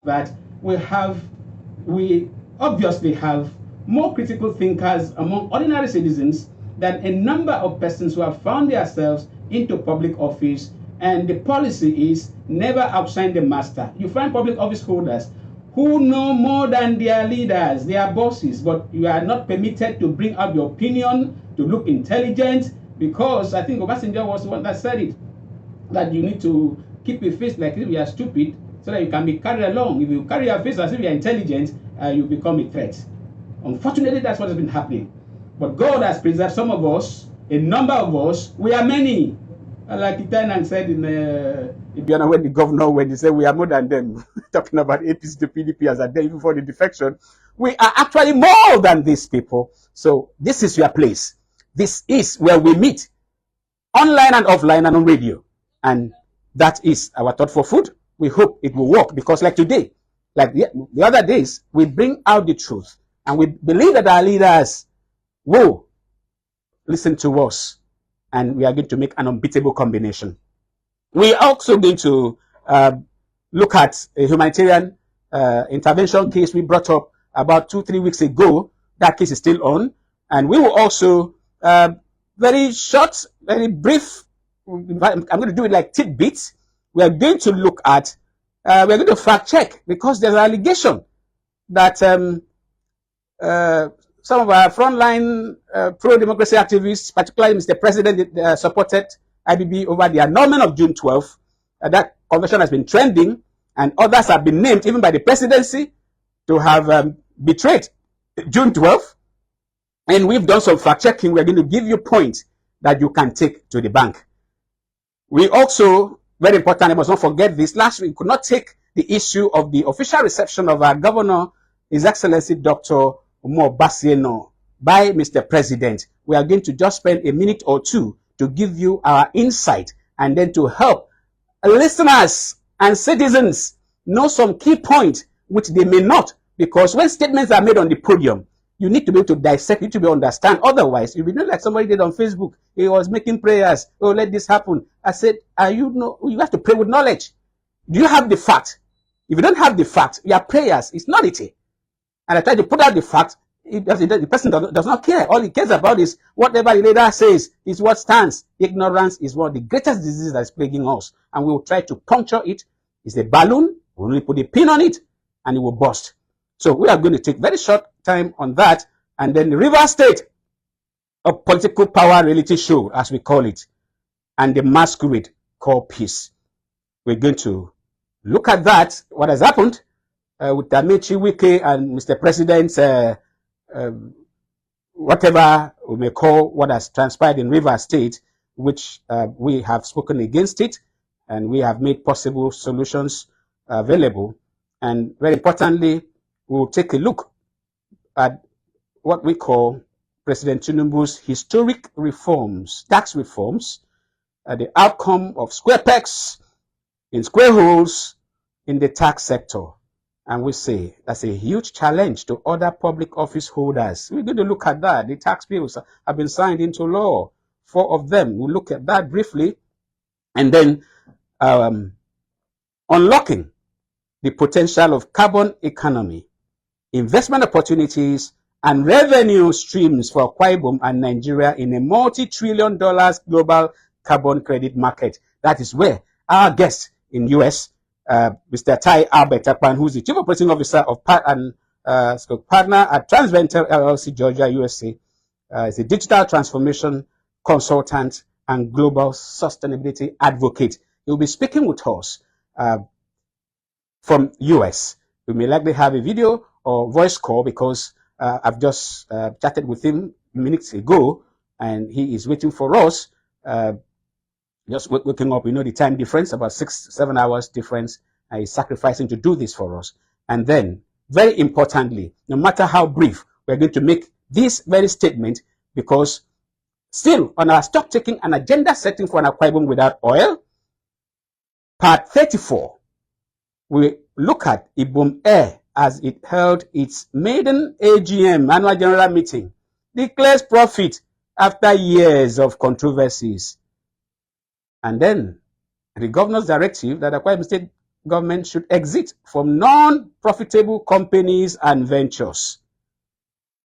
that we obviously have more critical thinkers among ordinary citizens than a number of persons who have found themselves into public office, and the policy is never outshine the master. You find public office holders who know more than their leaders, their bosses, but you are not permitted to bring out your opinion, to look intelligent, because I think Obasanjo was the one that said it, that you need to keep your face like if you are stupid so that you can be carried along. If you carry your face as if you are intelligent, you become a threat. Unfortunately, that's what has been happening. But God has preserved some of us, a number of us. We are many. Like Itanan said in Ibiana, when the governor, when he said we are more than them, talking about APC to PDP as a day before the defection, we are actually more than these people. So this is your place. This is where we meet, online and offline and on radio. And that is our thought for food. We hope it will work, because like today, like the other days, we bring out the truth. And we believe that our leaders will listen to us, and we are going to make an unbeatable combination. We are also going to look at a humanitarian intervention case we brought up about 2-3 weeks ago. That case is still on. And we will also, very short, very brief, I'm going to do it like tidbits. We are going to look at, we are going to fact check, because there's an allegation that some of our frontline pro-democracy activists, particularly Mr. President, supported IBB over the annulment of June 12th. That convention has been trending, and others have been named, even by the presidency, to have betrayed June 12th. And we've done some fact-checking. We're going to give you points that you can take to the bank. We also, very important, I must not forget this, last week we could not take the issue of the official reception of our governor, His Excellency Dr. Umar Basieno, by Mr. President. We are going to just spend a minute or two to give you our insight, and then to help listeners and citizens know some key points which they may not, because when statements are made on the podium, you need to be able to dissect, you need to be able to understand. Otherwise, you'll be not like somebody did on Facebook. He was making prayers. Oh, let this happen. I said, you have to pray with knowledge. Do you have the fact? If you don't have the fact, your prayers is nullity. And I try to put out the fact. The person does not care. All he cares about is whatever the leader says is what stands. Ignorance is one of the greatest diseases that is plaguing us. And we will try to puncture it. It's a balloon. We'll only put a pin on it, and it will burst. So we are going to take very short time on that. And then the River State, a political power reality show, as we call it, and the masquerade called peace. We're going to look at that, what has happened with Amaechi Wike and Mr. President's, whatever we may call what has transpired in River State, which we have spoken against it, and we have made possible solutions available. And very importantly, we'll take a look at what we call President Tinubu's historic reforms, tax reforms, the outcome of square pegs in square holes in the tax sector. And we say that's a huge challenge to other public office holders. We're going to look at that. The tax bills have been signed into law. 4 of them. We'll look at that briefly. And then unlocking the potential of carbon economy, investment opportunities, and revenue streams for Akwa Ibom and Nigeria in a multi-trillion-dollar global carbon credit market. That is where our guest in US, Mr. Tai Albert Akpan, who's the Chief Operating Officer of partner at Transventure LLC, Georgia, USA, is a digital transformation consultant and global sustainability advocate. He will be speaking with us from US. We may likely have a video or voice call, because I've just chatted with him minutes ago, and he is waiting for us. Just waking up, the time difference, about 6-7 hours difference, and he's sacrificing to do this for us. And then, very importantly, no matter how brief, we're going to make this very statement, because still on our stock taking and agenda setting for an Akwa Ibom without oil, part 34, we look at Ibom Air as it held its maiden AGM, annual general meeting, declares profit after years of controversies. And then the governor's directive that Akwa Ibom State government should exit from non-profitable companies and ventures.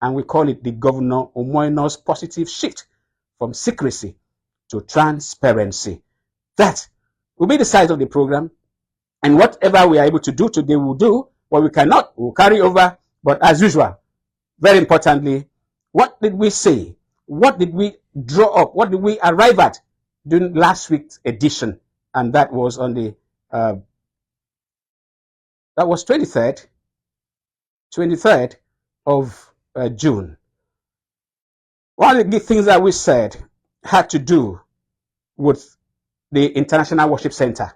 And we call it the Governor Omoino's positive shift from secrecy to transparency. That will be the size of the program. And whatever we are able to do today, we'll do. What we cannot, we'll carry over. But as usual, very importantly, what did we say? What did we draw up? What did we arrive at during last week's edition? And that was on the, that was 23rd of June. One of the things that we said had to do with the International Worship Center.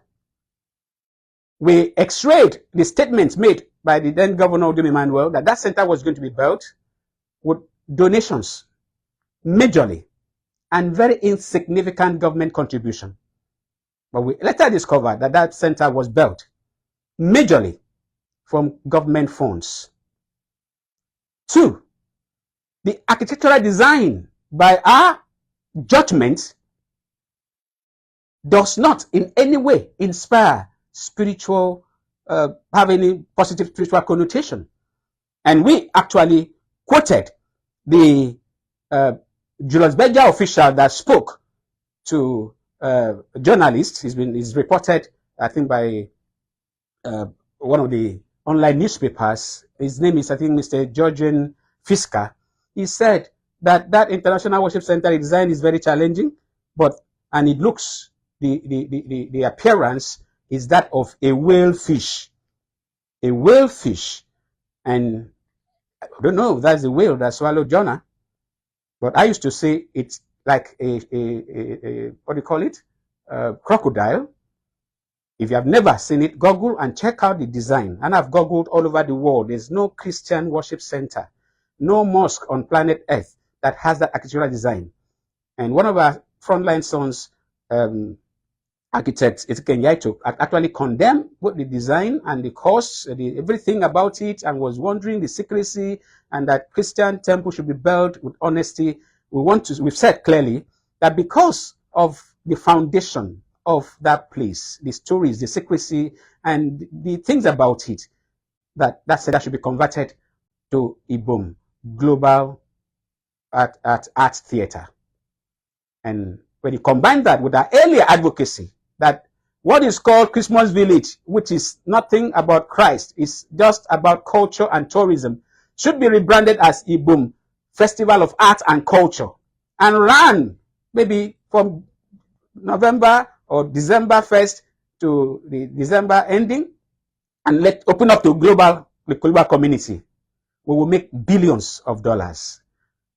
We x-rayed the statements made by the then Governor Udom Emmanuel that that center was going to be built with donations, majorly, and very insignificant government contribution. But we later discovered that that center was built majorly from government funds. 2, the architectural design by our judgment does not in any way inspire spiritual, have any positive spiritual connotation. And we actually quoted the Julius Berger official that spoke to journalists. He's reported, I think, by one of the online newspapers. His name is, I think, Mr. Georgian Fisker. He said that that International Worship Center design is very challenging, and it looks, the appearance is that of a whale fish. A whale fish. And I don't know if that's the whale that swallowed Jonah, but I used to say it's like a what do you call it? Crocodile. If you have never seen it, Google and check out the design. And I've Googled all over the world. There's no Christian worship center, no mosque on planet Earth that has that architectural design. And one of our frontline sons, architect Etiken Yaito, actually condemned both the design and the costs, everything about it, and was wondering the secrecy, and that Christian temple should be built with honesty. We've said clearly that because of the foundation of that place, the stories, the secrecy, and the things about it, that center should be converted to IBOM, Global Art Theater. And when you combine that with our earlier advocacy, that what is called Christmas Village, which is nothing about Christ, is just about culture and tourism, should be rebranded as IBOM, Festival of Art and Culture, and run maybe from November or December 1st to the December ending, and open up to the global community. We will make billions of dollars,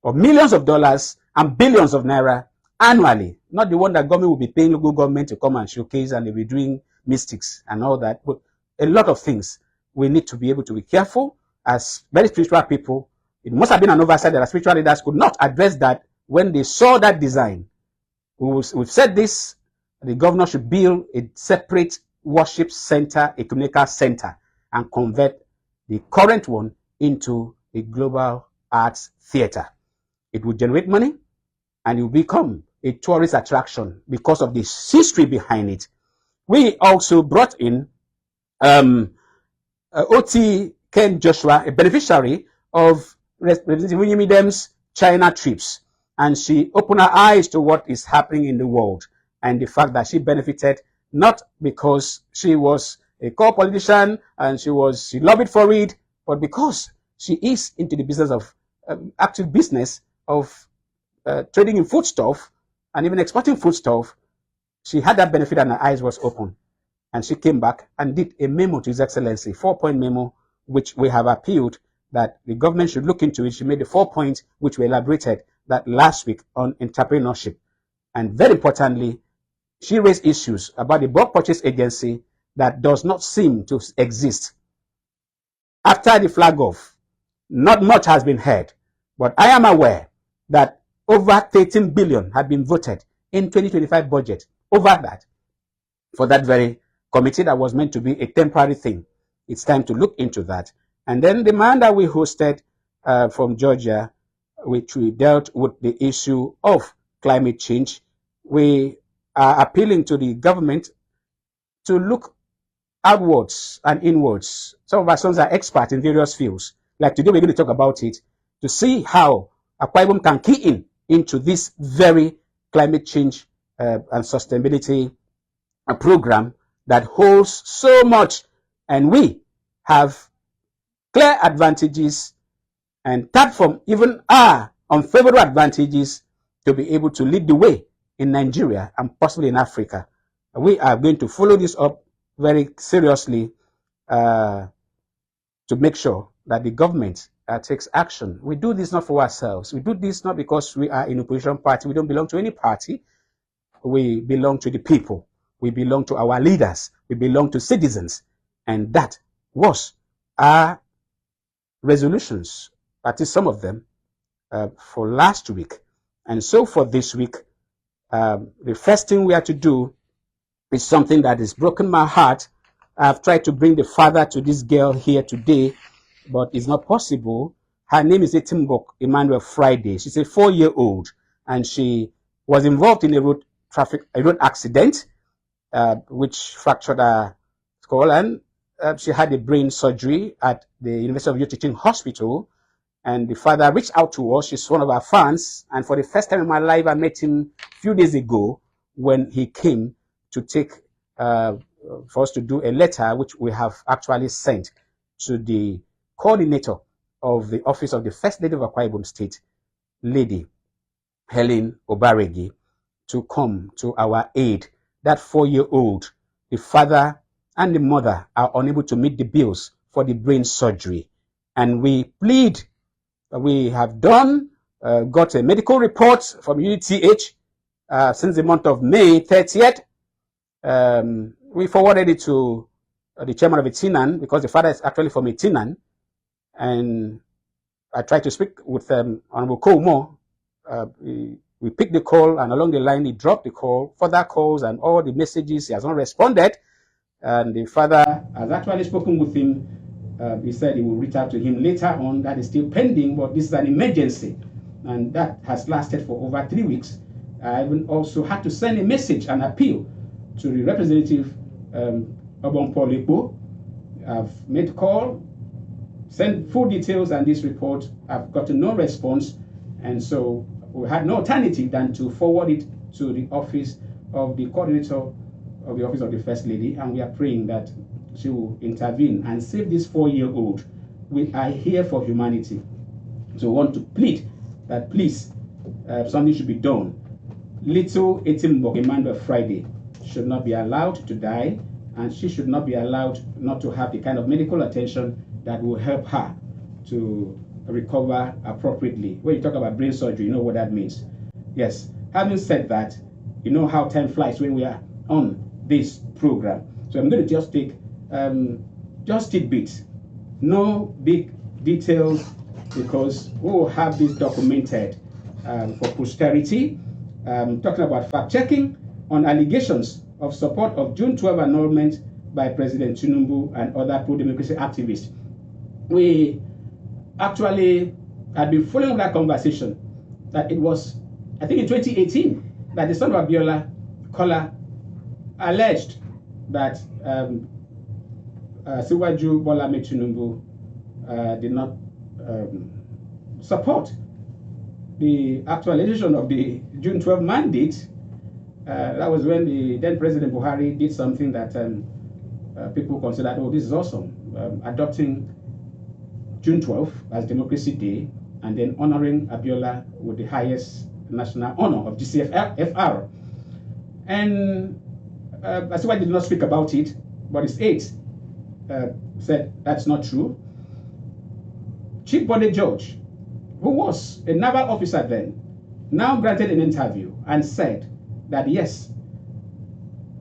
or millions of dollars and billions of naira annually, not the one that government will be paying local government to come and showcase, and they'll be doing mystics and all that. But a lot of things we need to be able to be careful as very spiritual people. It must have been an oversight that our spiritual leaders could not address that when they saw that design. We've said this, the governor should build a separate worship center, a communication center, and convert the current one into a global arts theater. It will generate money, and it will become a tourist attraction because of the history behind it. We also brought in O.T. Ken Joshua, a beneficiary of Representative Winnie Midem's China trips. And she opened her eyes to what is happening in the world, and the fact that she benefited not because she was a core politician and she lobbied for it, but because she is into the business of active business of trading in foodstuff and even exporting foodstuff. She had that benefit and her eyes was open. And she came back and did a memo to His Excellency, 4-point memo, which we have appealed that the government should look into it. She made the 4 points, which we elaborated that last week on entrepreneurship. And very importantly, she raised issues about the bulk purchase agency that does not seem to exist. After the flag off, not much has been heard, but I am aware that over 13 billion had been voted in 2025 budget over that for that very committee that was meant to be a temporary thing. It's time to look into that. And then the man that we hosted from Georgia, which we dealt with the issue of climate change, we are appealing to the government to look outwards and inwards. Some of our sons are experts in various fields. Like today, we're going to talk about it to see how Akwa Ibom can key in into this very climate change and sustainability program that holds so much, and we have clear advantages and tap from even our unfavorable advantages to be able to lead the way in Nigeria and possibly in Africa. We are going to follow this up very seriously to make sure that the government takes action. We do this not for ourselves. We do this not because we are in opposition party. We don't belong to any party. We belong to the people. We belong to our leaders. We belong to citizens. And that was our resolutions, at least some of them, for last week. And so for this week, the first thing we have to do is something that has broken my heart. I've tried to bring the father to this girl here today, but it's not possible. Her name is Etimbok Emmanuel Friday. She's a 4-year-old, and she was involved in a road accident, which fractured her skull, and she had a brain surgery at the University of Youth Teaching Hospital. And the father reached out to us. She's one of our fans, and for the first time in my life, I met him a few days ago when he came to take for us to do a letter, which we have actually sent to the coordinator of the office of the First Lady of Akwa Ibom State, Lady Helen Obaregi, to come to our aid. That 4-year-old, the father and the mother are unable to meet the bills for the brain surgery. And we plead, we have got a medical report from UTH since the month of May 30th. We forwarded it to the chairman of Itinan, because the father is actually from Itinan. And I tried to speak with Honorable Koumo. We picked the call, and along the line, he dropped the call, further calls, and all the messages. He has not responded. And the father has actually spoken with him. He said he will reach out to him later on. That is still pending, but this is an emergency. And that has lasted for over 3 weeks. I even also had to send a message, an appeal, to the representative, Obon Polipo. I've made call, sent full details and this report. I've gotten no response. And so we had no alternative than to forward it to the office of the coordinator of the office of the First Lady. And we are praying that she will intervene and save this 4-year-old. We are here for humanity. So we want to plead that please, something should be done. Little Etimbok Emmanuel Friday should not be allowed to die, and she should not be allowed not to have the kind of medical attention that will help her to recover appropriately. When you talk about brain surgery, you know what that means. Yes, having said that, you know how time flies when we are on this program. So I'm going to just take just tidbits, no big details, because we will have this documented for posterity. Talking about fact-checking on allegations of support of June 12 annulment by President Tinubu and other pro-democracy activists. We actually had been following that conversation, that it was, I think in 2018, that the son of Abiola, Kola, alleged that Asiwaju Bola Ahmed Tinubu did not support the actualization of the June 12 mandate. That was when the then President Buhari did something that people considered, oh, this is awesome, adopting June 12 as Democracy Day, and then honoring Abiola with the highest national honor of GCFR. And Asiwaju did not speak about it, but his aides said that's not true. Chief Bode George, who was a naval officer then, now granted an interview and said that yes,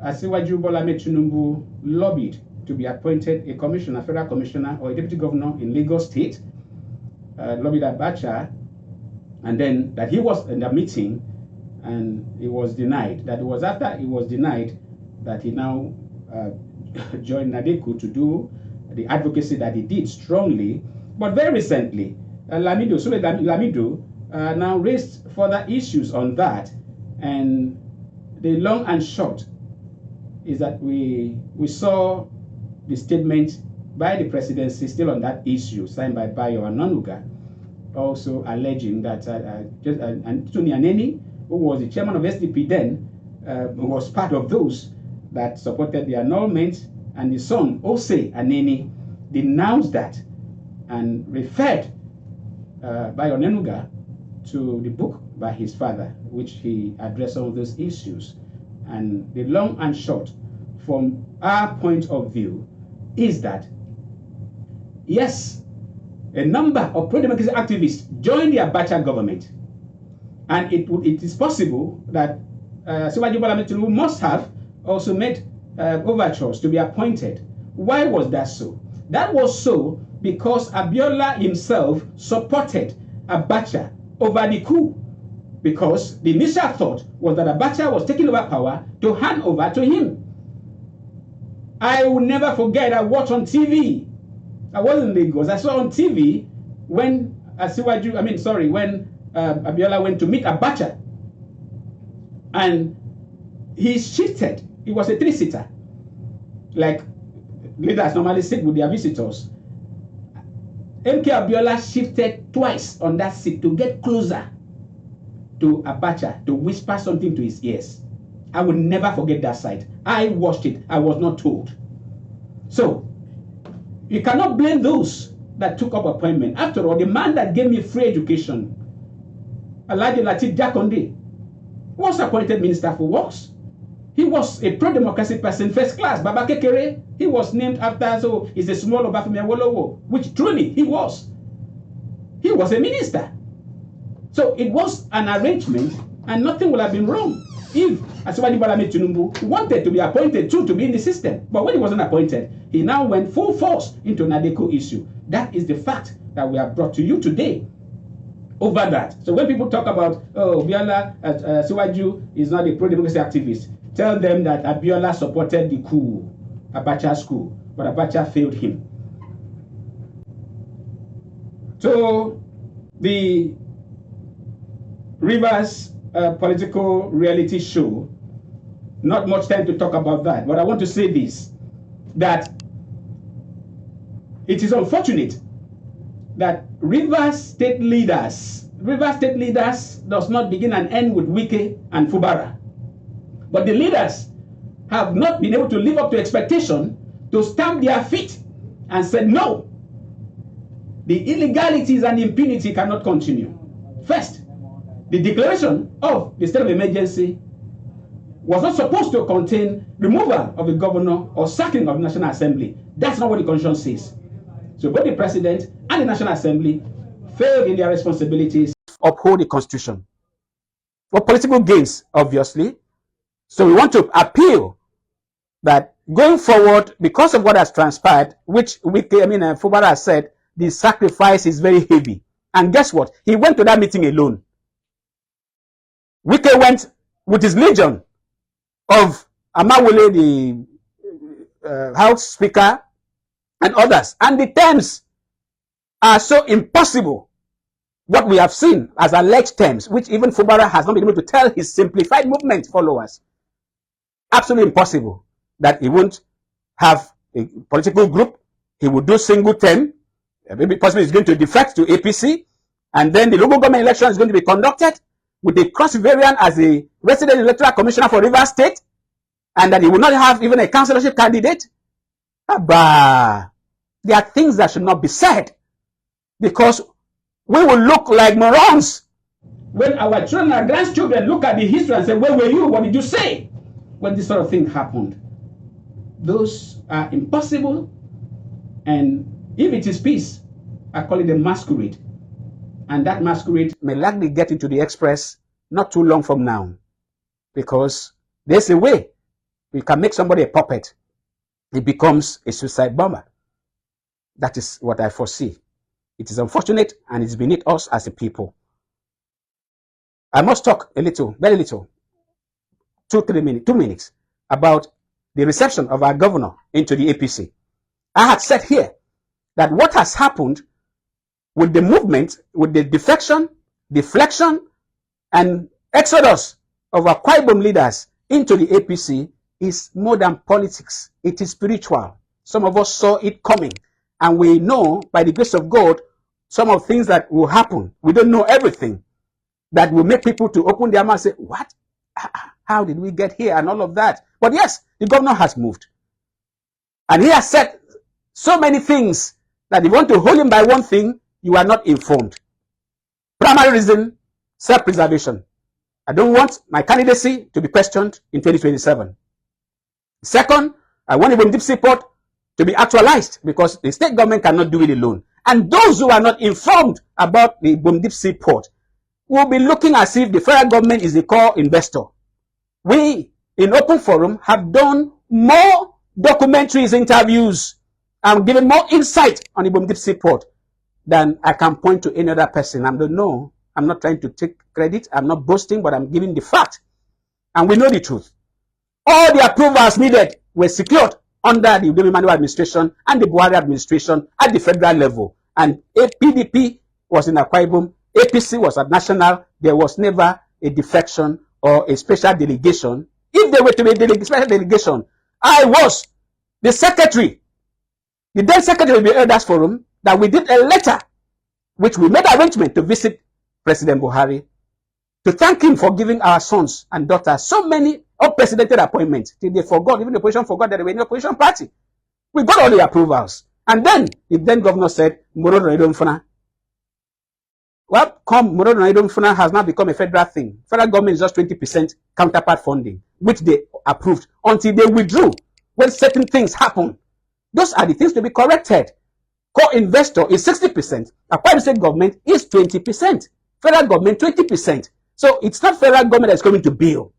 Asiwaju Bola Ahmed Tinubu lobbied to be appointed a commissioner, federal commissioner, or a deputy governor in Lagos State, lobbied Abacha, and then that he was in the meeting and he was denied. That it was after he was denied that he now joined Nadeku to do the advocacy that he did strongly. But very recently, Sule Lamido now raised further issues on that, and the long and short is that we saw the statement by the presidency still on that issue, signed by Bayo Onanuga, also alleging that Anthony Aneni, who was the chairman of SDP then, was part of those that supported the annulment, and the son, Ose Aneni, denounced that and referred by Onanuga to the book by his father, which he addressed some of those issues. And the long and short, from our point of view, is that yes, a number of pro-democracy activists joined the Abacha government, and it is possible that Asiwaju Bola Ahmed Tinubu must have also made overtures to be appointed. Why was that so? That was so because Abiola himself supported Abacha over the coup, because the initial thought was that Abacha was taking over power to hand over to him. I will never forget, I watched on TV. I was in Lagos. I saw on TV when when Abiola went to meet Abacha, and he shifted. It was a 3-seater, like leaders normally sit with their visitors. MK Abiola shifted twice on that seat to get closer to Abacha, to whisper something to his ears. I will never forget that sight. I watched it. I was not told. So, you cannot blame those that took up appointment. After all, the man that gave me free education, Alhaji Lateef Jakonde, was appointed Minister for Works. He was a pro-democracy person, first class. Baba Kekere, he was named after, so he's a small Obafemi Awolowo, which truly he was. He was a minister. So it was an arrangement, and nothing would have been wrong if Asiwaju Bola Ahmed Tinubu wanted to be appointed too, to be in the system. But when he wasn't appointed, he now went full force into NADECO issue. That is the fact that we have brought to you today over that. So when people talk about, oh, Abiola, Asiwaju is not a pro-democracy activist, tell them that Abiola supported the coup, Abacha's coup, but Abacha failed him. So the Rivers political reality show, not much time to talk about that, but I want to say this, that it is unfortunate that Rivers State leaders does not begin and end with Wike and Fubara. But the leaders have not been able to live up to expectation, to stamp their feet and said, no, the illegalities and impunity cannot continue. First, the declaration of the state of emergency was not supposed to contain removal of the governor or sacking of the National Assembly. That's not what the Constitution says. So both the President and the National Assembly failed in their responsibilities to uphold the Constitution. For political gains, obviously. So we want to appeal that going forward, because of what has transpired, which Fubara has said, the sacrifice is very heavy. And guess what? He went to that meeting alone. Wike went with his legion of Amawule, the House Speaker, and others. And the terms are so impossible. What we have seen as alleged terms, which even Fubara has not been able to tell his simplified movement followers. Absolutely impossible that he won't have a political group. He will do single term. Maybe possibly he's going to defect to APC. And then the local government election is going to be conducted with a cross variant as a resident electoral commissioner for Rivers State, and that he will not have even a councillorship candidate. But there are things that should not be said, because we will look like morons when our children and grandchildren look at the history and say, where were you? What did you say when this sort of thing happened? Those are impossible, and if it is peace, I call it a masquerade. And that masquerade may likely get into the Express not too long from now, because there's a way we can make somebody a puppet. It becomes a suicide bomber. That is what I foresee. It is unfortunate, and it's beneath us as a people. I must talk a little, very little, 2 minutes, about the reception of our governor into the APC. I had said here that what has happened with the movement, with the defection, deflection, and exodus of our Akwa Ibom leaders into the APC is more than politics. It is spiritual. Some of us saw it coming. And we know, by the grace of God, some of things that will happen. We don't know everything. That will make people to open their mouth and say, what? How did we get here? And all of that. But yes, the governor has moved. And he has said so many things that if you want to hold him by one thing, you are not informed. Primary reason, self-preservation. I don't want my candidacy to be questioned in 2027. Second, I want Ibom Deep Sea Port to be actualized because the state government cannot do it alone. And those who are not informed about the Ibom Deep Sea Port will be looking as if the federal government is the core investor. We, in Open Forum, have done more documentaries, interviews, and given more insight on Ibom Deep Sea Port than I can point to any other person. I'm not trying to take credit. I'm not boasting, but I'm giving the fact. And we know the truth. All the approvals needed were secured under the Udom Emmanuel administration and the Buhari administration at the federal level. And PDP was in Akwa Ibom, APC was at national. There was never a defection or a special delegation. If there were to be a special delegation, I was the secretary, the then secretary of the Elders Forum, that we did a letter which we made arrangement to visit President Buhari to thank him for giving our sons and daughters so many unprecedented appointments till they forgot, even the opposition forgot that they were in the opposition party. We got all the approvals. And then the then governor said, Morodo Naidom Funa. Well, Morodo Naidom Funa has now become a federal thing. Federal government is just 20% counterpart funding, which they approved until they withdrew when certain things happen. Those are the things to be corrected. Core investor is 60%. Akwa Ibom State government is 20%. Federal government 20%. So it's not federal government that's going to bill.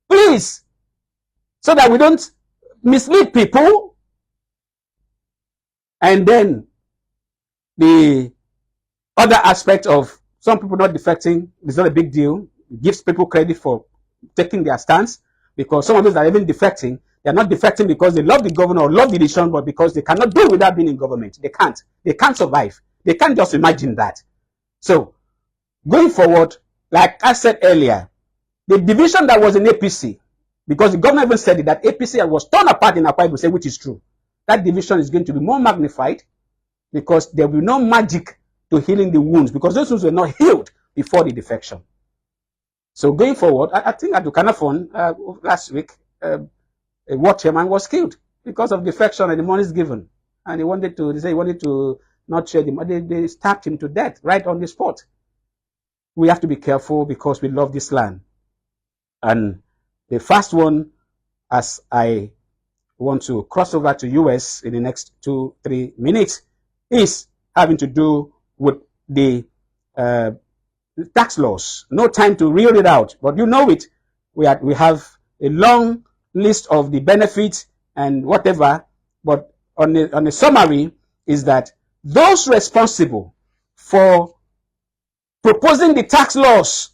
Please, so that we don't mislead people. And then the other aspect of some people not defecting is not a big deal. It gives people credit for taking their stance, because some of those that are even defecting, they are not defecting because they love the governor or love the decision, but because they cannot do it without being in government. They can't. They can't survive. They can't just imagine that. So, going forward, like I said earlier, the division that was in APC, because the governor even said it, that APC was torn apart in Akwa Ibom, which is true. That division is going to be more magnified because there will be no magic to healing the wounds, because those wounds were not healed before the defection. So going forward, I think at Dukanafon last week, a ward chairman was killed because of defection and the money is given. And he wanted to not share the money. They stabbed him to death right on the spot. We have to be careful because we love this land. And the first one, as I want to cross over to US in the next 2-3 minutes, is having to do with the tax laws. No time to reel it out, but you know it. We have a long list of the benefits and whatever, but on the summary is that those responsible for proposing the tax laws,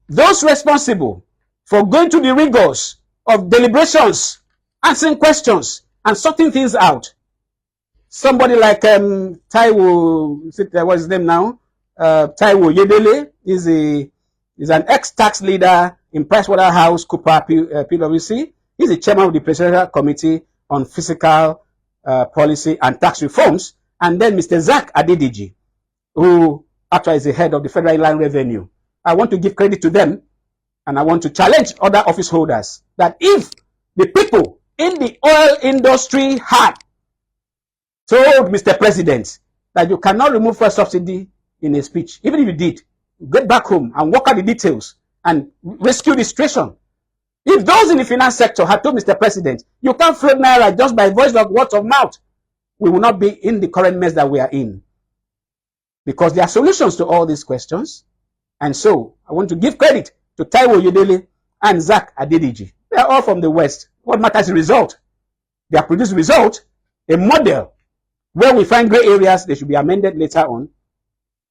those responsible for going through the rigors of deliberations, answering questions, and sorting things out. Somebody like Taiwo, what's his name now? Taiwo Yedele is an ex-tax leader in PricewaterhouseCoopers PwC. He's the chairman of the Presidential Committee on Fiscal Policy and Tax Reforms. And then Mr. Zach Adediji, who actually is the head of the Federal Inland Revenue. I want to give credit to them, and I want to challenge other office holders that if the people in the oil industry had told Mr. President that you cannot remove fuel subsidy in a speech, even if you did, get back home and work out the details and rescue the situation. If those in the finance sector had told Mr. President, you can't float naira just by voice of word of mouth, we will not be in the current mess that we are in. Because there are solutions to all these questions. And so, I want to give credit to Taiwo Yedele and Zach Adediji. They are all from the West. What matters is the result. They have produced a result, a model. Where we find gray areas, they should be amended later on.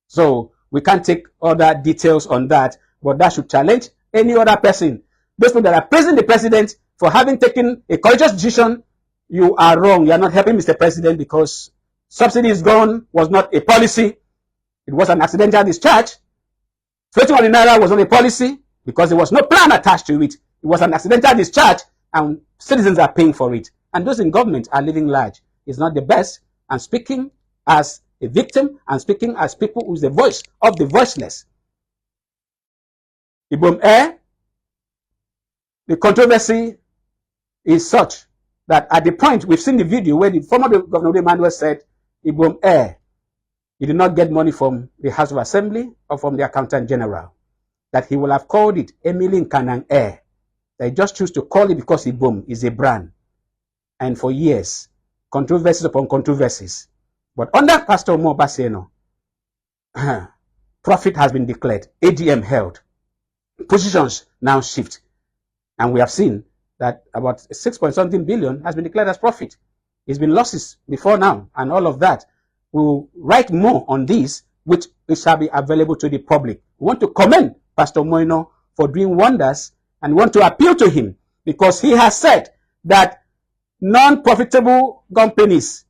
So, we can't take other details on that, but that should challenge any other person. Those people that are praising the president for having taken a courageous decision, you are wrong. You are not helping Mr. President, because subsidy is gone was not a policy. It was an accidental discharge. Floating on the naira was not a policy because there was no plan attached to it. It was an accidental discharge, and citizens are paying for it. and those in government are living large. It's not the best. And speaking as a victim and speaking as people who's the voice of the voiceless. Ibom Air, the controversy is such that at the point, we've seen the video where the former Governor Emmanuel said, Ibom Air, he did not get money from the House of Assembly or from the Accountant General, that he will have called it Emily Nkanang Air. They just choose to call it because Ibom is a brand. And for years, controversies upon controversies. But under Pastor Omo Obasanjo, profit has been declared, AGM held, positions now shift. And we have seen that about 6-point-something billion has been declared as profit. It's been losses before now, and all of that. We will write more on this, which shall be available to the public. We want to commend Pastor Moino for doing wonders and want to appeal to him because he has said that non-profitable companies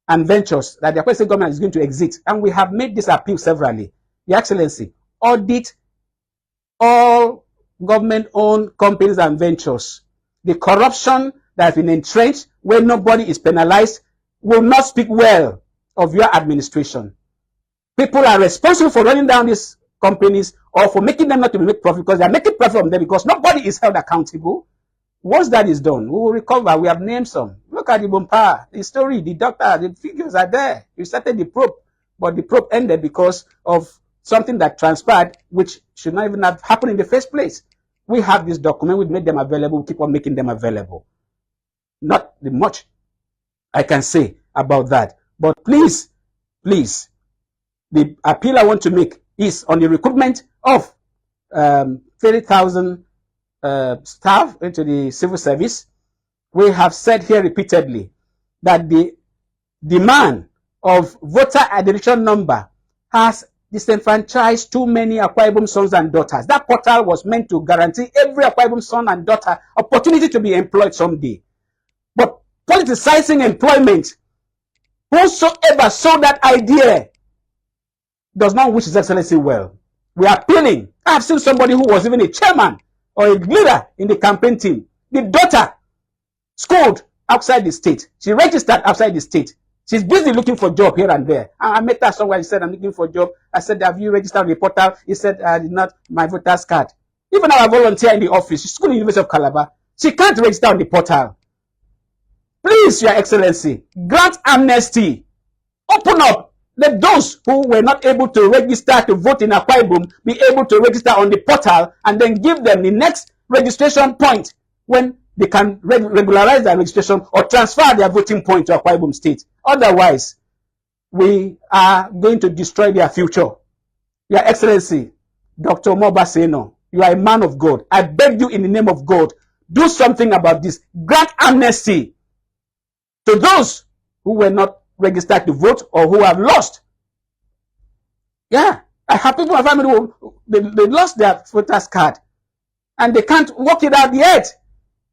and ventures that the Akwa government is going to exit. And we have made this appeal severally. Your Excellency, audit all government-owned companies and ventures. The corruption that has been entrenched where nobody is penalized will not speak well of your administration. People are responsible for running down these companies or for making them not to make profit because they are making profit from them because nobody is held accountable. Once that is done, we will recover. We have named some. Look at the Bompa, the story, the doctor, the figures are there. You started the probe, but the probe ended because of something that transpired, which should not even have happened in the first place. We have this document. We've made them available. We keep on making them available. Not much I can say about that. But please, please, the appeal I want to make is on the recruitment of 30,000 staff into the civil service. We have said here repeatedly that the demand of voter identification number has disenfranchised too many Akwa Ibom sons and daughters. That portal was meant to guarantee every Akwa Ibom son and daughter opportunity to be employed someday. But politicizing employment, whosoever saw that idea does not wish His Excellency well. We are appealing. I have seen somebody who was even a chairman or a leader in the campaign team. The daughter schooled outside the state. She registered outside the state. She's busy looking for a job here and there. I met her somewhere. He said, I'm looking for a job. I said, have you registered on the portal? He said, I did not. My voter's card. Even our volunteer in the office, she's schooled in the University of Calabar. She can't register on the portal. Please, Your Excellency, grant amnesty. Open up. Let those who were not able to register to vote in Akwa Ibom be able to register on the portal and then give them the next registration point when they can regularize their registration or transfer their voting point to Akwa Ibom State. Otherwise, we are going to destroy their future. Your Excellency, Dr. Omo Obasanjo, you are a man of God. I beg you in the name of God, do something about this. Grant amnesty to those who were not registered to vote or who have lost. Yeah, I have people in my family who they lost their voter's card and they can't work it out yet.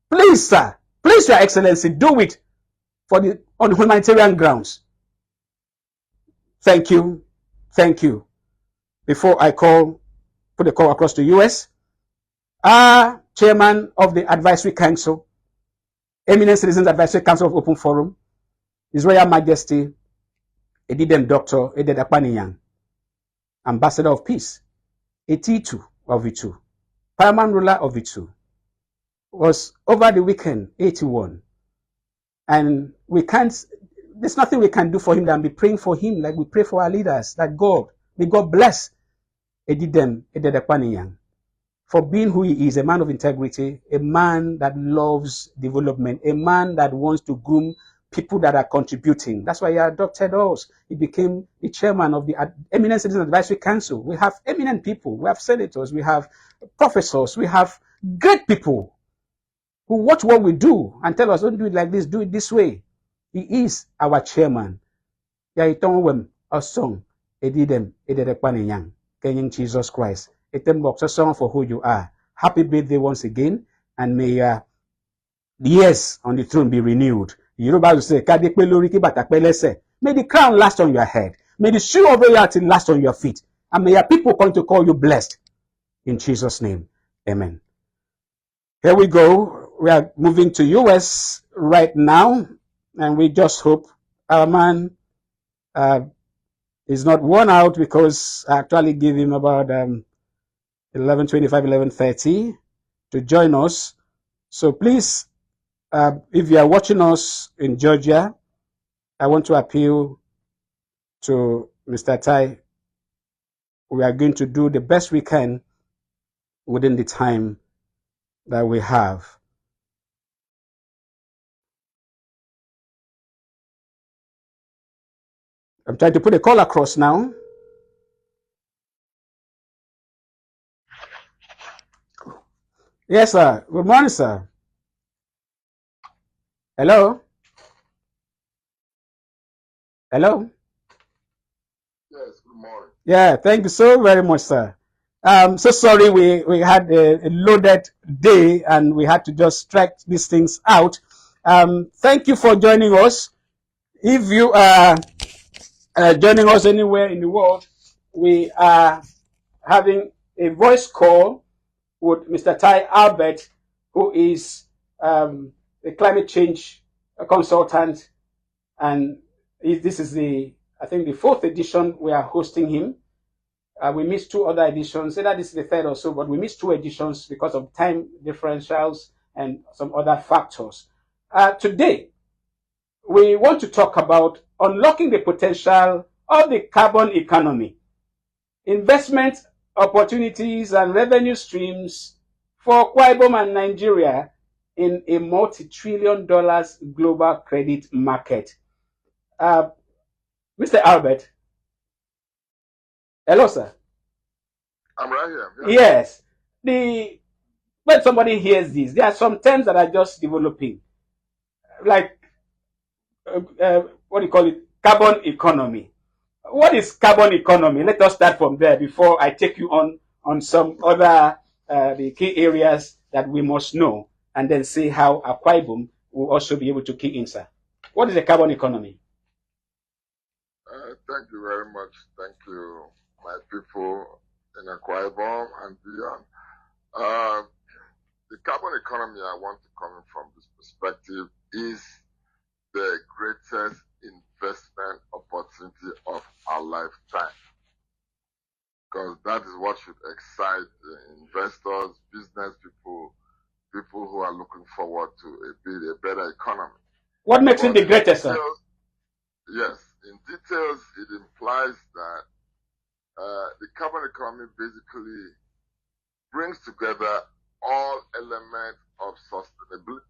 Please, sir, please, Your Excellency, do it on humanitarian grounds. Thank you. Thank you. Before I put the call across to US, Chairman of the Advisory Council, Eminent Citizens Advisory Council of Open Forum, His Royal Majesty, Edidem Dr. Eded Akpaniyang, Ambassador of Peace, Etitu of Itu, Paramount Ruler of Itu, was over the weekend 81. And there's nothing we can do for him than be praying for him like we pray for our leaders, that may God bless Edidem Eded Akpaniyang for being who he is, a man of integrity, a man that loves development, a man that wants to groom people that are contributing. That's why he adopted us. He became the chairman of the Eminent Citizens Advisory Council. We have eminent people. We have senators. We have professors. We have great people who watch what we do and tell us, don't do it like this, do it this way. He is our chairman. Yaitongwem, a song, Edidem, Ededekpaniyang, Kenyan Jesus Christ. Box a song for who you are. Happy birthday once again, and may the years on the throne be renewed. Yoruba will say, may the crown last on your head. May the shoe of royalty last on your feet. And may your people come to call you blessed. In Jesus' name, amen. Here we go. we are moving to US right now, and we just hope our man is not worn out, because I actually give him about 11:25, 11:30 to join us. So please, if you are watching us in Georgia, I want to appeal to Mr. Tai. We are going to do the best we can within the time that we have. I'm trying to put a call across now. Yes, sir. Good morning, sir. Hello? Hello? Yes, good morning. Yeah, thank you so very much, sir. So sorry we had a loaded day and we had to just stretch these things out. Thank you for joining us. If you are joining us anywhere in the world, we are having a voice call with Mr. Ty Albert, who is a climate change consultant, and this is I think the fourth edition we are hosting him. We missed two other editions. Either this is the third or so, but we missed two editions because of time differentials and some other factors. Today, we want to talk about unlocking the potential of the carbon economy, investment opportunities and revenue streams for Akwa Ibom and Nigeria in a multi-trillion dollars global credit market. Mr. Albert. Hello, sir. I'm right here. Yeah. Yes. When somebody hears this, there are some terms that are just developing, like what do you call it? Carbon economy. What is carbon economy? Let us start from there before I take you on some other the key areas that we must know, and then see how Akwa Ibom will also be able to key in, sir. What is a carbon economy? Thank you very much. Thank you, my people in Akwa Ibom and beyond. The carbon economy I want to come in from this perspective is the greatest investment opportunity of our lifetime, because that is what should excite investors, business people, people who are looking forward to a better economy. What makes it the greatest, sir? Yes, in details, it implies that the carbon economy basically brings together all elements of sustainability,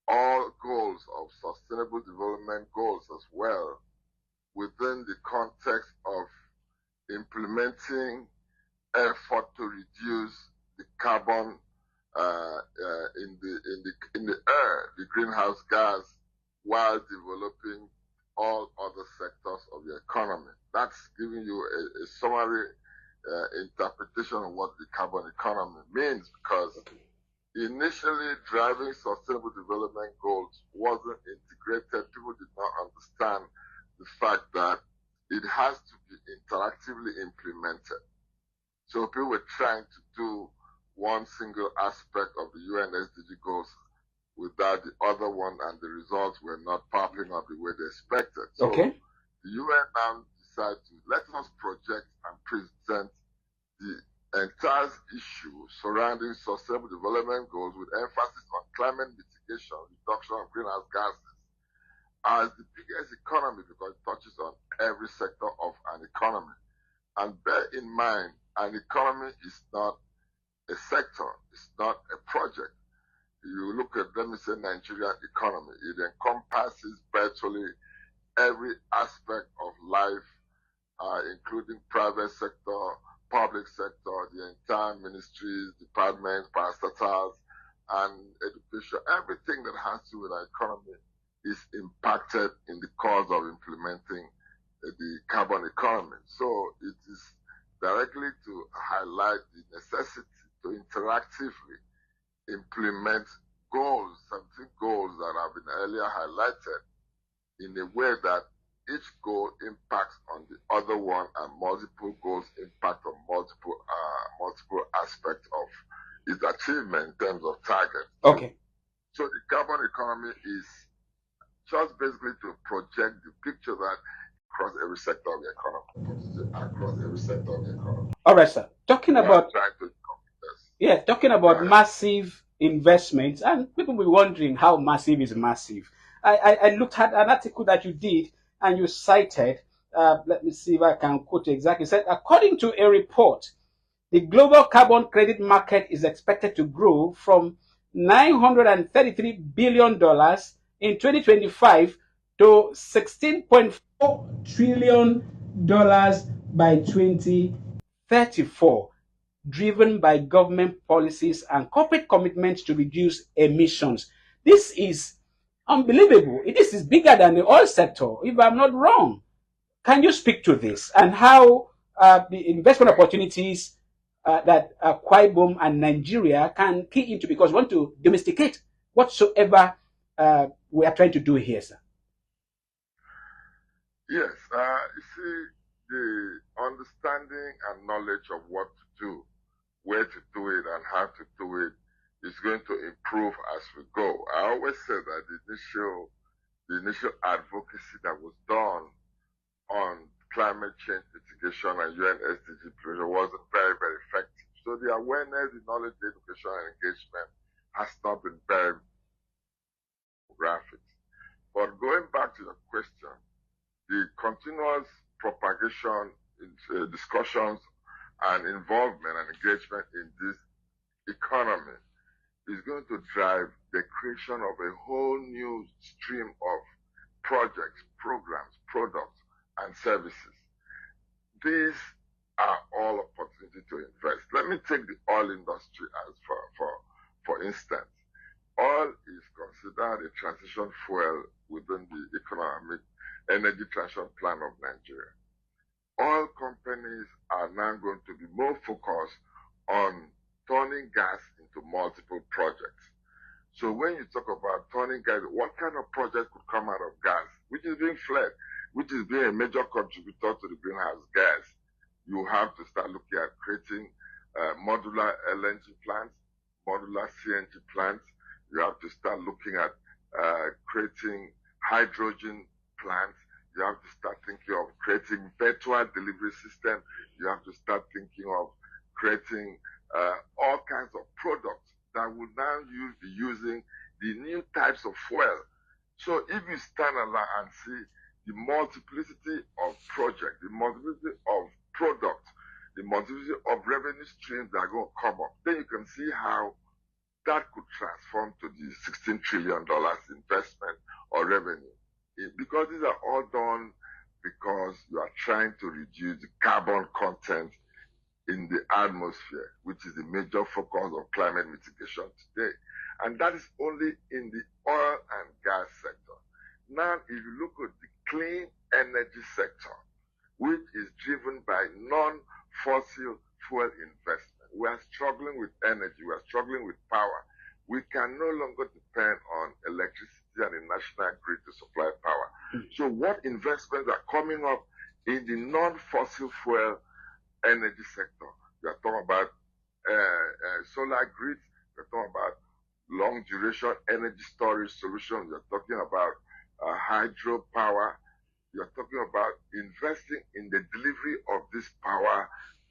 all goals of sustainable development goals as well, within the context of implementing effort to reduce the carbon in the air, the greenhouse gas, while developing all other sectors of the economy. That's giving you a summary interpretation of what the carbon economy means, because initially driving sustainable development goals wasn't integrated. People did not understand the fact that it has to be interactively implemented. So people were trying to do one single aspect of the UN SDG goals without the other one, and the results were not popping up the way they expected. So okay. The UN now decided to let us project and present the entire issue surrounding sustainable development goals with emphasis on climate mitigation, reduction of greenhouse gases, as the biggest economy, because it touches on every sector of an economy. And bear in mind, an economy is not a sector, it's not a project. You look at, let me say, Nigerian economy, it encompasses virtually every aspect of life, including private sector, public sector, the entire ministries, departments, parastatals, and education. Everything that has to do with our economy is impacted in the course of implementing the carbon economy. So it is directly to highlight the necessity to interactively implement goals, something goals that have been earlier highlighted, in a way that each goal impacts on the other one, and multiple goals impact on multiple aspects of its achievement in terms of target. Okay. So the carbon economy is just basically to project the picture that across every sector of the economy. All right, sir. Talking about Right. massive investments, and people will be wondering how massive is massive. I looked at an article that you did, and you cited. Let me see if I can quote exactly. It said, according to a report, the global carbon credit market is expected to grow from $933 billion in 2025 to $16.4 trillion by 2034, driven by government policies and corporate commitments to reduce emissions. This is unbelievable. This is bigger than the oil sector, if I'm not wrong. Can you speak to this and how the investment opportunities that Akwa Ibom and Nigeria can key into, because we want to domesticate whatsoever we are trying to do here, sir? Yes, you see, the understanding and knowledge of what to do, where to do it, and how to do it is going to improve as we go. I always say that the initial advocacy that was done on climate change mitigation and UN SDG pressure wasn't very, very effective. So the awareness, the knowledge, the education, and engagement has not been very rapid. But going back to the question, the continuous propagation, discussions, and involvement and engagement in this economy is going to drive the creation of a whole new stream of projects, programs, products, and services. These are all opportunity to invest. Let me take the oil industry as for instance. Oil is considered a transition fuel within the economic energy transition plan of Nigeria. Oil companies are now going to be more focused on turning gas into multiple projects. So when you talk about turning gas, what kind of project could come out of gas, which is being fled, which is being a major contributor to the greenhouse gas? You have to start looking at creating modular LNG plants, modular CNG plants. You have to start looking at creating hydrogen plants. You have to start thinking of creating virtual delivery system. You have to start thinking of creating all kinds of products that will now be using the new types of fuel. So if you stand alone and see the multiplicity of projects, the multiplicity of products, the multiplicity of revenue streams that are going to come up, then you can see how that could transform to the $16 trillion investment or revenue. Because these are all done because you are trying to reduce the carbon content in the atmosphere, which is the major focus of climate mitigation today. And that is only in the oil and gas sector. Now, if you look at the clean energy sector, which is driven by non-fossil fuel investment, we are struggling with energy, we are struggling with power. We can no longer depend on electricity and the national grid to supply power. So what investments are coming up in the non-fossil fuel energy sector? We are talking about solar grids, we are talking about long duration energy storage solutions, we are talking about hydropower, we are talking about investing in the delivery of this power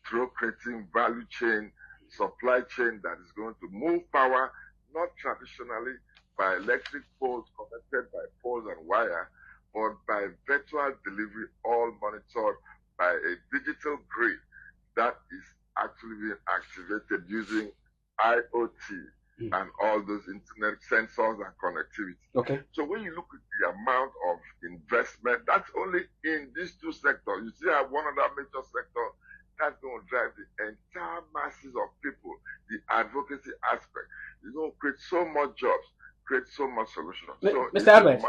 through creating value chain, supply chain that is going to move power, not traditionally by electric poles connected by poles and wire, but by virtual delivery, all monitored by a digital grid that is actually being activated using IoT and all those internet sensors and connectivity. Okay. So when you look at the amount of investment, that's only in these two sectors. You see, I have one other major sector that's going to drive the entire masses of people, the advocacy aspect. It's going to create so much jobs, create so much solutions. So Mr. Albert,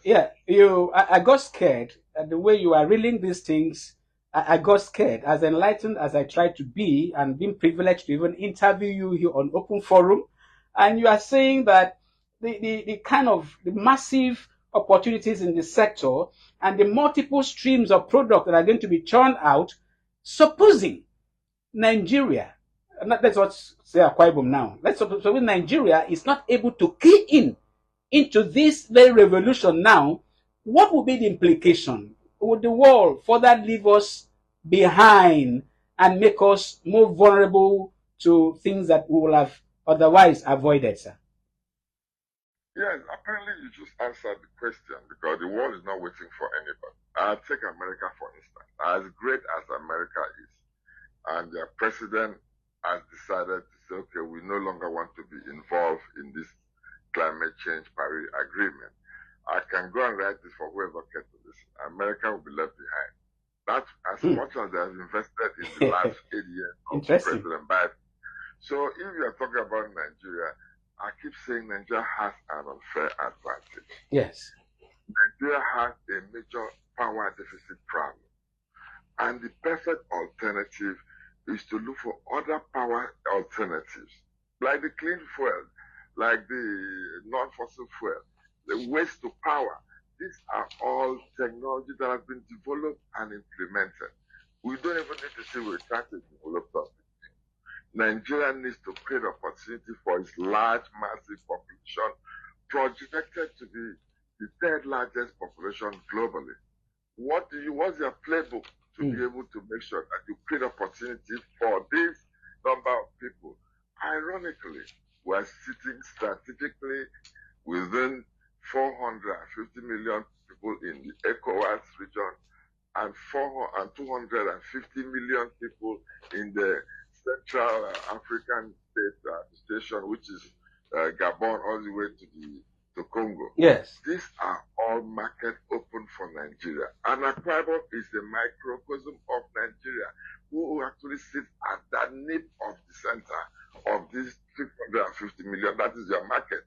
yes. Yeah, I got scared at the way you are reeling these things. I got scared, as enlightened as I tried to be, and being privileged to even interview you here on Open Forum. And you are saying that the kind of the massive opportunities in the sector and the multiple streams of product that are going to be churned out, supposing Nigeria let's not say Akwa Ibom now. Let's suppose Nigeria is not able to key in into this very revolution now. What would be the implication? Would the world further leave us behind and make us more vulnerable to things that we will have otherwise avoided, sir? Yes, apparently you just answered the question because the world is not waiting for anybody. I'll take America for instance. As great as America is, and their president has decided to say, okay, we no longer want to be involved in this climate change Paris Agreement. I can go and write this for whoever can to listen. America will be left behind. That's as much as they have invested in the last 8 years of President Biden. So if you are talking about Nigeria, I keep saying Nigeria has an unfair advantage. Yes. Nigeria has a major power deficit problem. And the perfect alternative is to look for other power alternatives, like the clean fuel, like the non-fossil fuel, the waste to power. These are all technology that have been developed and implemented. We don't even need to see we're trying to develop something. Nigeria needs to create opportunity for its large, massive population, projected to be the third largest population globally. What's your playbook to be able to make sure that you create opportunity for this number of people? Ironically, we're sitting strategically within 450 million people in the ECOWAS region and 250 million people in the Central African State Station, which is Gabon, all the way to Congo. Yes. These are all market open for Nigeria. And Akwa Ibom is a microcosm of Nigeria, who actually sits at the nip of the center of this 650 million. That is your market.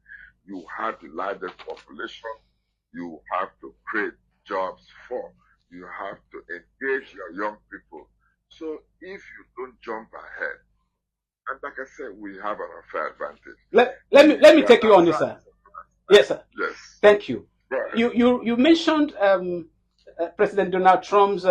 You have the largest population. You have to create jobs for. You have to engage your young people. So if you don't jump ahead, and like I said, we have an unfair advantage. Let me take you on this, sir. Yes, sir. Yes. Thank you. Right. You mentioned President Donald Trump's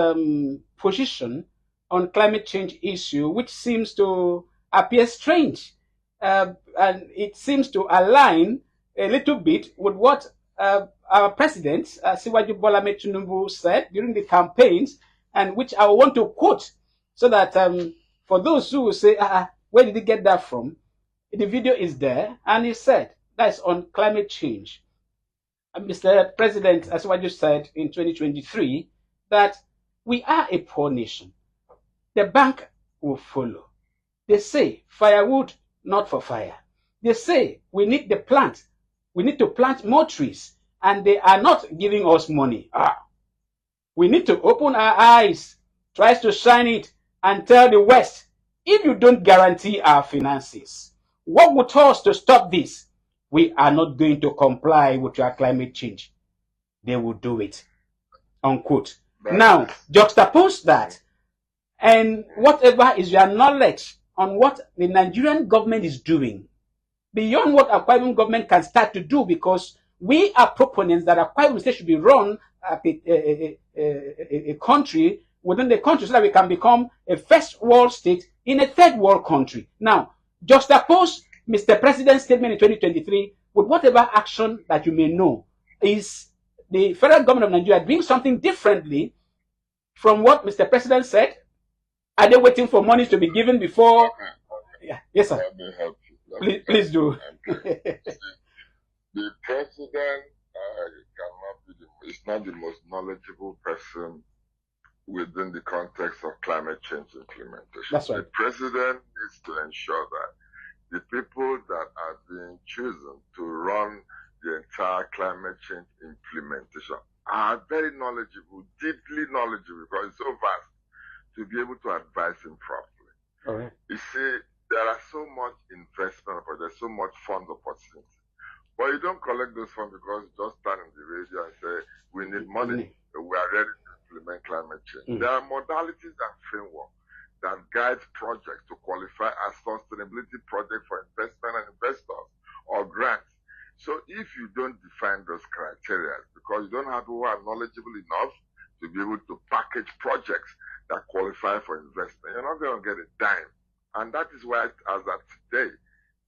position on climate change issue, which seems to appear strange, and it seems to align a little bit with what our president Asiwaju Bola Ahmed Tinubu said during the campaigns, and which I want to quote so that for those who will say, where did he get that from? The video is there, and he said that's on climate change. Mr. President, as what you said in 2023, that we are a poor nation. The bank will follow. They say firewood, not for fire. They say we need the plant. We need to plant more trees, and they are not giving us money. We need to open our eyes, try to shine it, and tell the West, if you don't guarantee our finances, what would tell us to stop this? We are not going to comply with your climate change. They will do it. Unquote. Now, juxtapose that, and whatever is your knowledge on what the Nigerian government is doing, beyond what Akwa Ibom government can start to do, because we are proponents that Akwa Ibom State should be run as a country within the country so that we can become a first world state in a third world country. Now, juxtapose Mr. President's statement in 2023 with whatever action that you may know. Is the federal government of Nigeria doing something differently from what Mr. President said? Are they waiting for money to be given before? Yeah. Yes, sir. Let me help you. Please do. The president cannot be is not the most knowledgeable person within the context of climate change implementation. That's right. The president needs to ensure that the people that are being chosen to run the entire climate change implementation are very knowledgeable, deeply knowledgeable, because it's so vast, to be able to advise him properly. All right. You see, there are so much investment, but there's so much fund opportunity. But you don't collect those funds because you just stand on the radio and say, we need money, we are ready to implement climate change. There are modalities and framework that guides projects to qualify as sustainability projects for investment and investors or grants. So if you don't define those criteria, because you don't have people who are knowledgeable enough to be able to package projects that qualify for investment, you're not going to get a dime And that is why, as of today,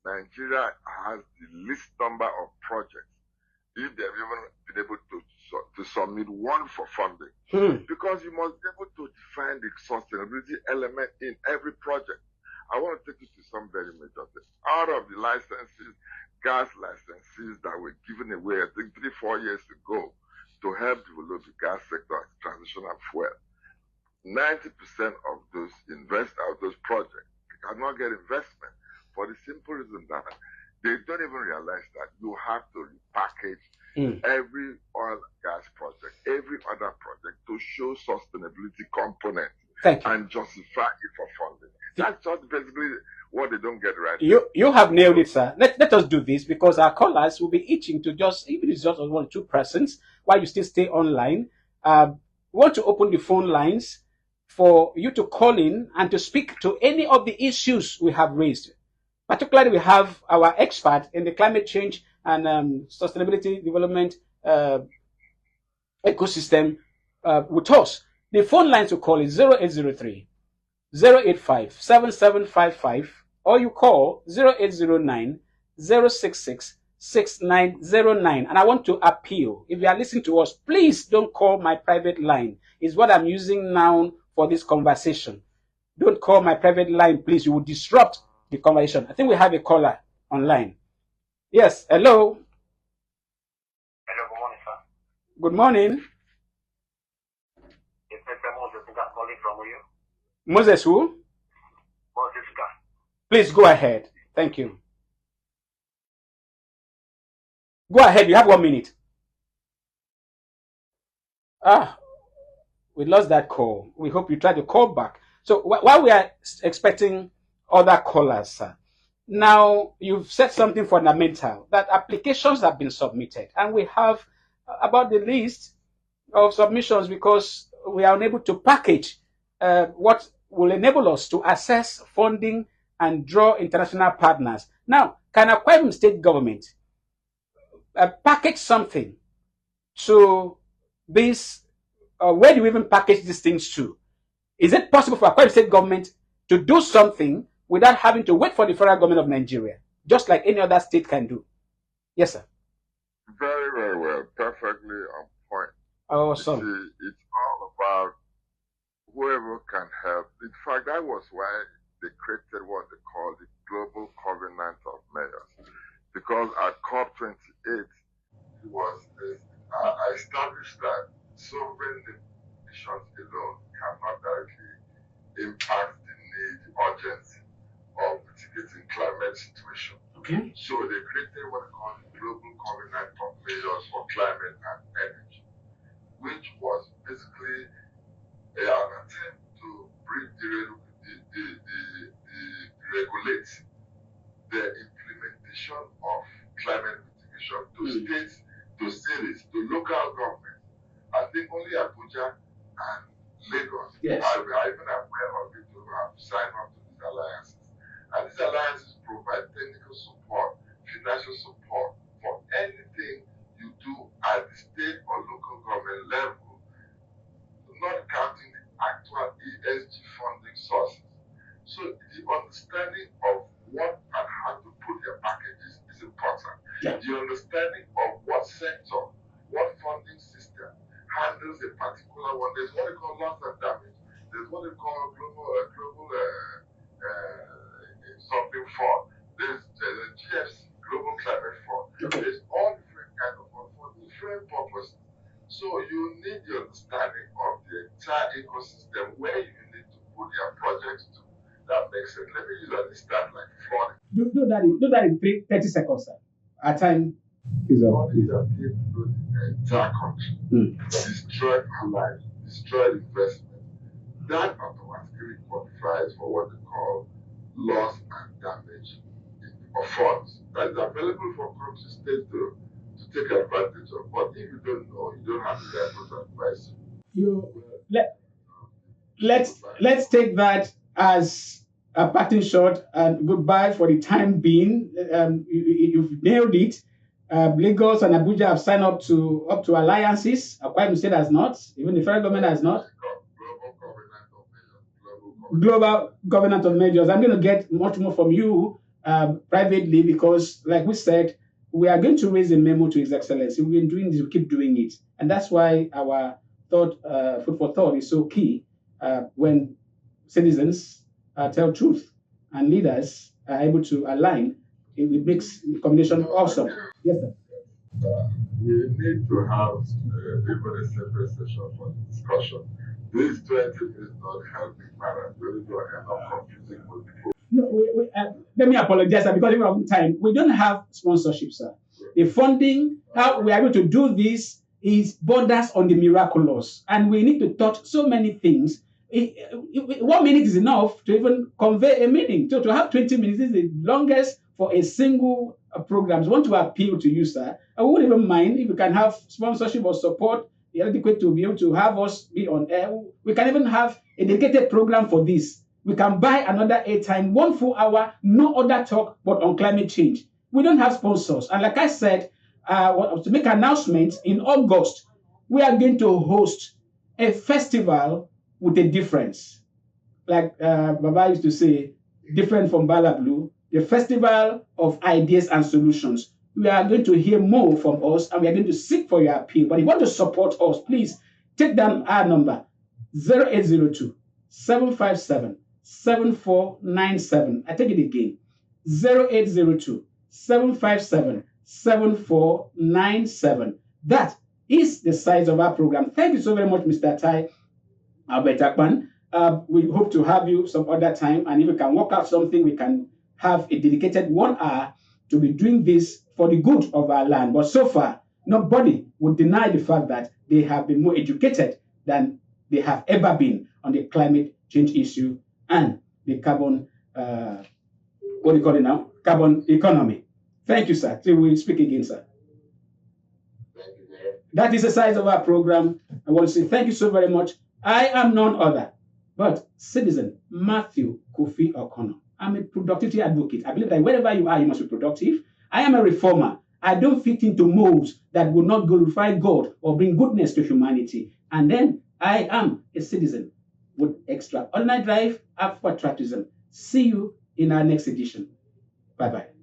Nigeria has the least number of projects, if they've even been able to submit one for funding. Because you must be able to define the sustainability element in every project. I want to take you to some very major things. Out of the licenses, gas licenses that were given away, I think 3-4 years ago, to help develop the gas sector as transitional fuel, 90% of those projects cannot get investment for the simple reason that they don't even realize that you have to repackage every oil and gas project, every other project to show sustainability component and justify it for funding. That's just basically what they don't get right. You have nailed it, sir. Let us do this, because our callers will be itching to just, even if it's just 1 or 2 persons, while you still stay online. We want to open the phone lines for you to call in and to speak to any of the issues we have raised. Particularly, we have our expert in the climate change and sustainability development ecosystem with us. The phone lines to call is 0803 085 7755, or you call 0809 066 6909. And I want to appeal, if you are listening to us, please don't call my private line. It's what I'm using now for this conversation. Don't call my private line, please. You will disrupt the conversation. I think we have a caller online. Yes, hello. Hello, good morning, sir. Good morning. It's Mr. Moses calling from you. Moses who? Moses. Please go ahead. Thank you. Go ahead. You have 1 minute. We lost that call. We hope you try to call back. So while we are expecting other callers, sir, now you've said something fundamental, that applications have been submitted, and we have about the list of submissions because we are unable to package what will enable us to assess funding and draw international partners. Now, can Akwa Ibom state government package something to this? Where do we even package these things to? Is it possible for Akwa Ibom state government to do something without having to wait for the federal government of Nigeria, just like any other state can do? Yes, sir. Very, very well. Perfectly on point. Awesome. See, it's all about whoever can help. In fact, that was why they created what they call the Global Covenant of Mayors. Because at COP28, I established that sovereign nations alone cannot directly impact the need, the urgency of mitigating climate situation. Okay. So they created what they call the Global Covenant of Mayors for Climate and Energy, which was basically an attempt to regulate the implementation of climate mitigation to states, to cities, to local governments. I think only Abuja and Lagos are even aware of it, to have signed up to these alliances. And these alliances provide technical support, financial support for anything you do at the state or local government level, not counting the actual ESG funding sources. So the understanding of what and how to put your packages is important. Yeah. The understanding of what sector, what funding system handles a particular one. There's what they call loss and damage. There's what they call global something fund. There's the GFC, Global Climate Fund. Okay. There's all different kinds of funds for different purposes. So you need the understanding of the entire ecosystem where you need to put your projects to. That makes sense. Let me use an instance like flooding. Do that in 30 seconds, sir. Our time is up. Flooding that came through the entire country, destroyed lives, destroyed investment. That automatically qualifies for what they call loss and damage of funds that is available for country states to take advantage of. But if you don't know, you don't have the right advice. Let's take that as a parting shot and goodbye for the time being. You've nailed it. Lagos and Abuja have signed up to alliances. Akwa Ibom State has not. Even the federal government has not. global governance of measures. I'm going to get much more from you privately because, like we said, we are going to raise a memo to His Excellency. We've been doing this, we keep doing it. And that's why our food for thought is so key when citizens tell truth and leaders are able to align. It makes the combination awesome. Yes, sir. We need to have even a separate session for discussion. This 20 is not helping matters. We need to end up confusing with people. No, let me apologize, sir, because of time. We don't have sponsorship, sir. The funding, how we are able to do this is borders on the miraculous. And we need to touch so many things. 1 minute is enough to even convey a meaning. So to have 20 minutes is the longest for a single program. So I want to appeal to you, sir. I wouldn't even mind if you can have sponsorship or support adequate to be able to have us be on air. We can even have a dedicated program for this. We can buy another airtime, 1 full hour, no other talk but on climate change. We don't have sponsors. And like I said, to make announcements in August, we are going to host a festival with a difference. Like Baba used to say, different from Bala Blue, the festival of ideas and solutions. We are going to hear more from us and we are going to seek for your appeal. But if you want to support us, please take down our number 0802 757 7497. I take it again 0802 757 7497. That is the size of our program. Thank you so very much, Mr. Tai Albert Akpan. We hope to have you some other time, and if we can work out something, we can have a dedicated 1 hour to be doing this for the good of our land. But so far, nobody would deny the fact that they have been more educated than they have ever been on the climate change issue and the carbon, what do you call it now? Carbon economy. Thank you, sir. Till we speak again, sir. Thank you, Mayor. That is the size of our program. I want to say thank you so very much. I am none other but citizen Matthew Kofi O'Connor. I'm a productivity advocate. I believe that wherever you are, you must be productive. I am a reformer. I don't fit into molds that will not glorify God or bring goodness to humanity. And then I am a citizen with extraordinary drive, up for patriotism. See you in our next edition. Bye-bye.